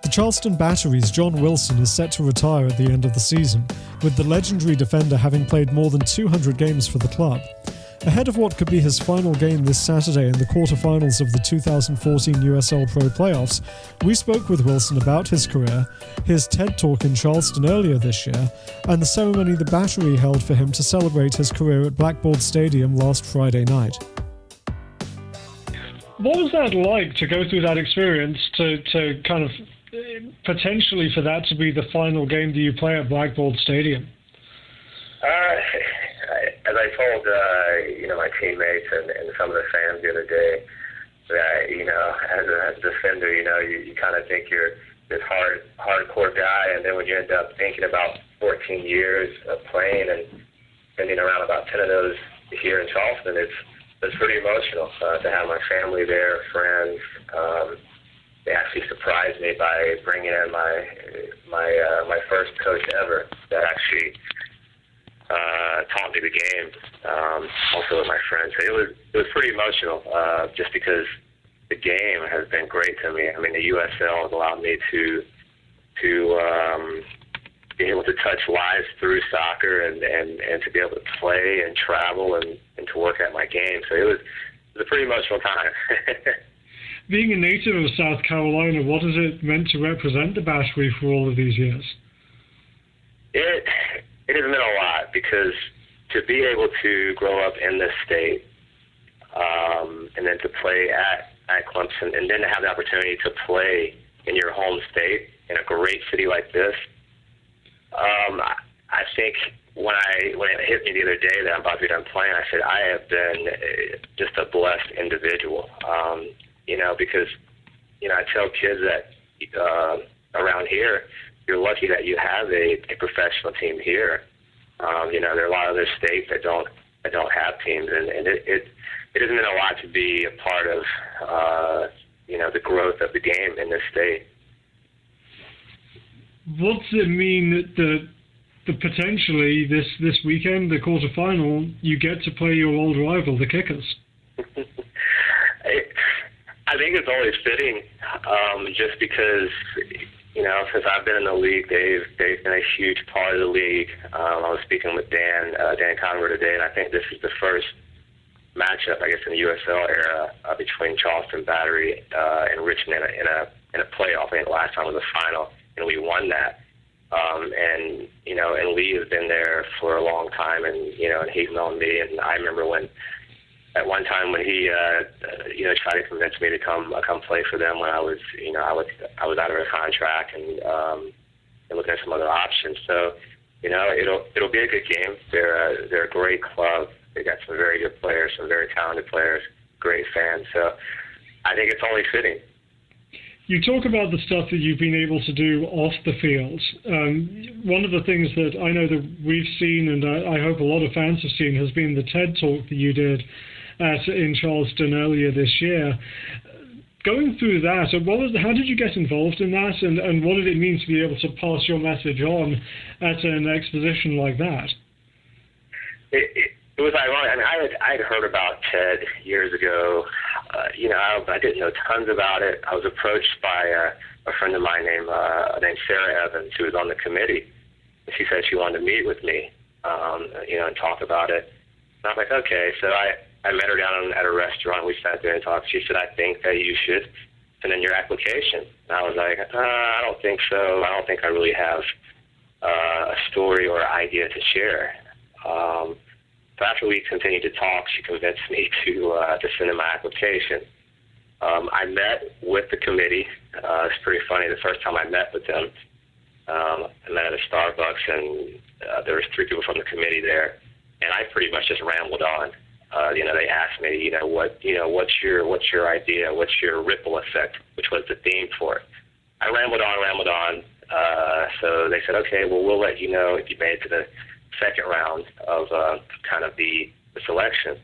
The Charleston Battery's John Wilson is set to retire at the end of the season, with the legendary defender having played more than 200 games for the club. Ahead of what could be his final game this Saturday in the quarterfinals of the 2014 USL PRO Playoffs, we spoke with Wilson about his career, his TED Talk in Charleston earlier this year, and the ceremony the Battery held for him to celebrate his career at Blackboard Stadium last Friday night. What was that like to go through that experience, to kind of potentially for that to be the final game that you play at Blackboard Stadium? As I told my teammates and some of the fans the other day, that as a defender, you kind of think you're this hardcore guy, and then when you end up thinking about 14 years of playing and spending around about 10 of those here in Charleston, it's pretty emotional to have my family there, friends. They actually surprised me by bringing in my first coach ever that actually taught me the game, also with my friends. It was pretty emotional, just because the game has been great to me. I mean, the USL has allowed me to be able to touch lives through soccer and to be able to play and travel and to work at my game. So it was a pretty emotional time. Being a native of South Carolina, what has it meant to represent the Battery for all of these years? It has meant a lot, because to be able to grow up in this state, and then to play at Clemson, and then to have the opportunity to play in your home state in a great city like this, I think when it hit me the other day that I'm about to be done playing, I said I have been just a blessed individual. Because I tell kids that around here, you're lucky that you have a professional team here. There are a lot of other states that don't have teams, and it has meant a lot to be a part of the growth of the game in this state. What's it mean that potentially this weekend, the quarterfinal, you get to play your old rival, the Kickers? I think it's only fitting, just because, since I've been in the league, they've been a huge part of the league. I was speaking with Dan Conover today, and I think this is the first matchup, I guess, in the USL era between Charleston Battery and Richmond in a playoff. I think the last time was a final, and we won that. And Lee has been there for a long time, and he's known me. And I remember at one time when he tried to convince me to come play for them when I was out of a contract and looking at some other options. So it'll be a good game. They're a great club. They got some very good players, some very talented players, great fans. So I think it's only fitting. You talk about the stuff that you've been able to do off the field. One of the things that I know that we've seen, and I hope a lot of fans have seen, has been the TED Talk that you did in Charleston earlier this year. Going through that, how did you get involved in that, and what did it mean to be able to pass your message on at an exposition like that? It was ironic. I mean, I had heard about TED years ago. I didn't know tons about it. I was approached by a friend of mine named Sarah Evans, who was on the committee. She said she wanted to meet with me, and talk about it. And I was like, okay. So I met her down at a restaurant. We sat there and talked. She said, I think that you should send in your application. And I was like, I don't think so. I don't think I really have a story or idea to share. So after we continued to talk, she convinced me to send in my application. I met with the committee. It's pretty funny. The first time I met with them, I met at a Starbucks, and there was 3 people from the committee there, and I pretty much just rambled on. They asked me, what's your idea? What's your ripple effect, which was the theme for it. I rambled on. So they said, okay, well, we'll let you know if you made it to the second round of kind of the selection.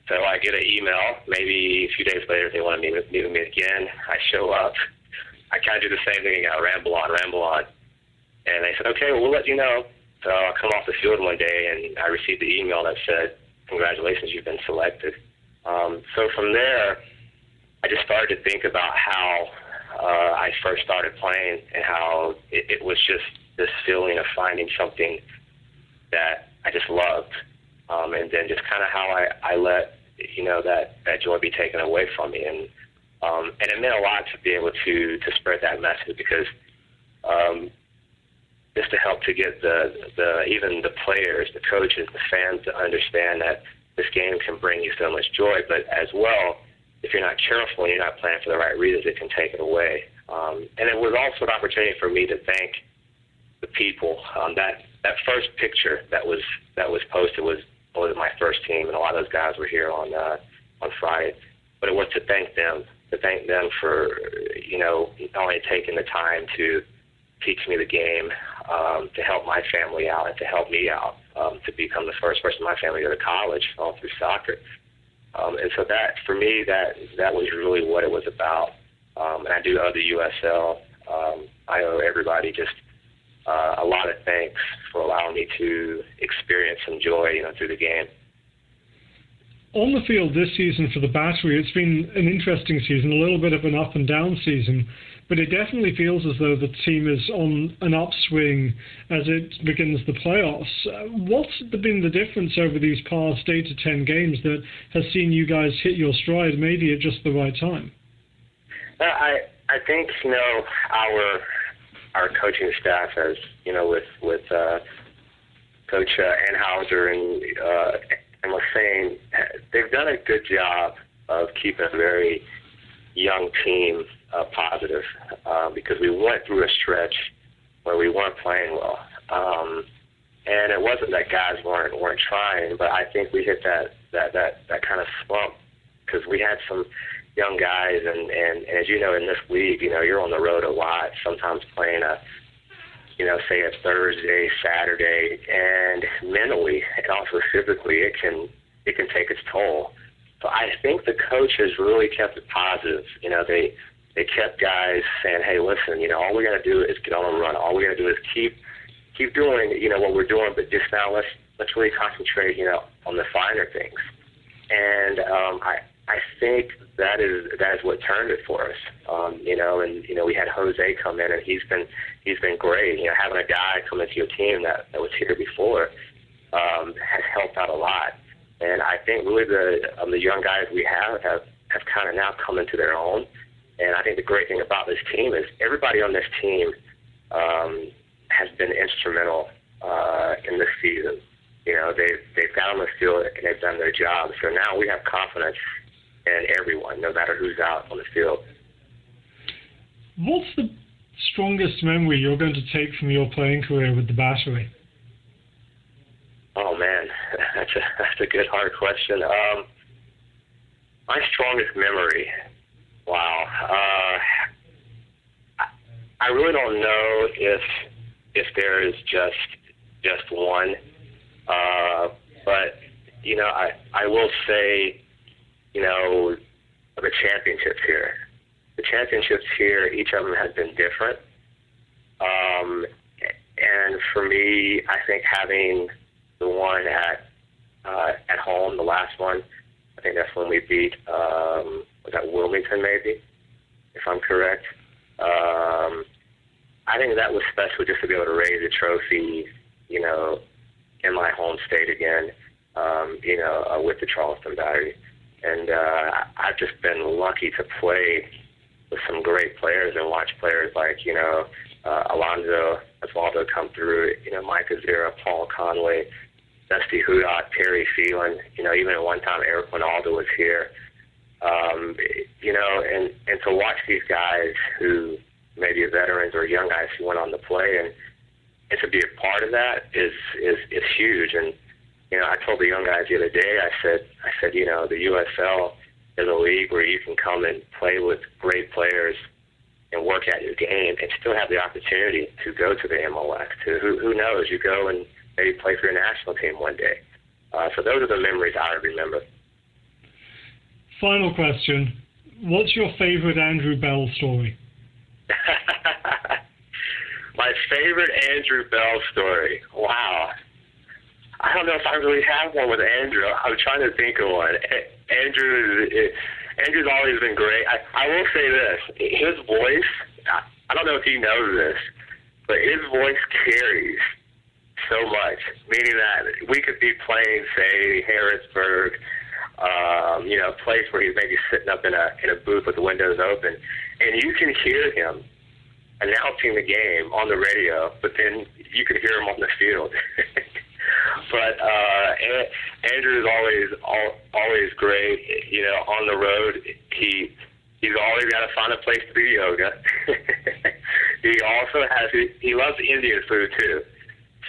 So I get an email. Maybe a few days later, they want to meet with me again. I show up. I kind of do the same thing again. I ramble on. And they said, okay, well, we'll let you know. So I come off the field one day, and I received the email that said, congratulations, you've been selected. So from there, I just started to think about how I first started playing, and how it was just this feeling of finding something that I just loved, and then just kind of how I let that joy be taken away from me, and it meant a lot to be able to spread that message, because just to help to get even the players, the coaches, the fans to understand that this game can bring you so much joy, but as well, if you're not careful and you're not playing for the right reasons, it can take it away. And it was also an opportunity for me to thank the people. That first picture that was posted was my first team, and a lot of those guys were here on Friday. But it was to thank them for not only taking the time to teach me the game, to help my family out, and to help me out, to become the first person in my family to go to college all through soccer. And so that, for me, that was really what it was about. And I do owe the USL. I owe everybody just a lot of thanks for allowing me to experience some joy, through the game. On the field this season for the Battery, it's been an interesting season, a little bit of an up and down season, but it definitely feels as though the team is on an upswing as it begins the playoffs. What's been the difference over these past 8 to 10 games that has seen you guys hit your stride, maybe at just the right time? I think our coaching staff, as with Coach Anhauser and was saying, they've done a good job of keeping a very young team positive, because we went through a stretch where we weren't playing well, and it wasn't that guys weren't trying, but I think we hit that kind of slump because we had some young guys, and as you know, in this league, you're on the road a lot, sometimes playing say a Thursday, Saturday, and mentally and also physically, it can take its toll. So I think the coaches really kept it positive. They kept guys saying, hey, listen, all we got to do is get on a run. All we got to do is keep doing, what we're doing, but just now let's really concentrate, on the finer things. And I think that is what turned it for us. And we had Jose come in, and he's been great. Having a guy come into your team that was here before has helped out a lot. And I think really the young guys we have kind of now come into their own. And I think the great thing about this team is everybody on this team has been instrumental in this season. They've got on the field and they've done their job. So now we have confidence in everyone, no matter who's out on the field. What's the strongest memory you're going to take from your playing career with the Battery? Oh man, that's a good hard question. My strongest memory, wow. I really don't know if there is just one, but I will say, the championships here. The championships here, each of them has been different. And for me, I think having the one at home, the last one, I think that's when we beat, was that Wilmington maybe, if I'm correct. I think that was special just to be able to raise a trophy, in my home state again, with the Charleston Battery. And I've just been lucky to play with some great players and watch players like, Alonzo Osvaldo come through, Mike Azera, Paul Conway, Dusty Hudock, Terry Phelan, even at one time Eric Winaldo was here. And to watch these guys who maybe are veterans or young guys who went on to play and to be a part of that is huge. And I told the young guys the other day, I said, the USL is a league where you can come and play with great players and work at your game and still have the opportunity to go to the MLS. Who knows, you go and maybe play for your national team one day. So those are the memories I remember. Final question. What's your favorite Andrew Belle story? My favorite Andrew Belle story. Wow. I don't know if I really have one with Andrew. I'm trying to think of one. Andrew's always been great. I will say this. His voice I don't know if he knows this, but his voice carries so much, meaning that we could be playing, say, Harrisburg, a place where he's maybe sitting up in a booth with the windows open, and you can hear him announcing the game on the radio, but then you can hear him on the field. But Andrew is always great. On the road, he's always got to find a place to do yoga. He loves Indian food too.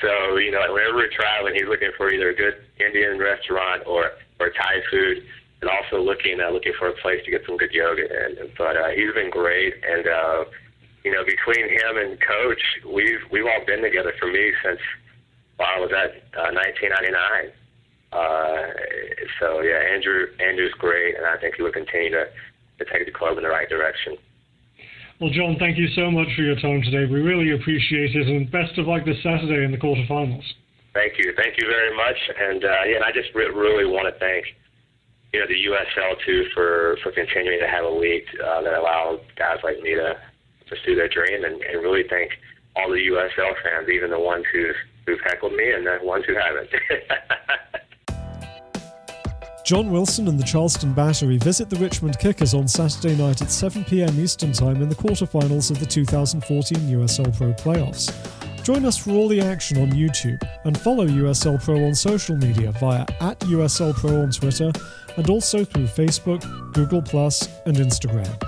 So, whenever we're traveling, he's looking for either a good Indian restaurant or Thai food, and also looking for a place to get some good yoga in. But he's been great, and between him and Coach, we've all been together for me since I was at 1999. So yeah, Andrew's great, and I think he will continue to take the club in the right direction. Well, John, thank you so much for your time today. We really appreciate it, and best of luck this Saturday in the quarterfinals. Thank you very much, and and I just really want to thank the USL too for continuing to have a league that allows guys like me to pursue their dream, and really thank all the USL fans, even the ones who've heckled me and the ones who haven't. John Wilson and the Charleston Battery visit the Richmond Kickers on Saturday night at 7 p.m. Eastern Time in the quarterfinals of the 2014 USL Pro Playoffs. Join us for all the action on YouTube and follow USL Pro on social media via @USL Pro on Twitter and also through Facebook, Google+, and Instagram.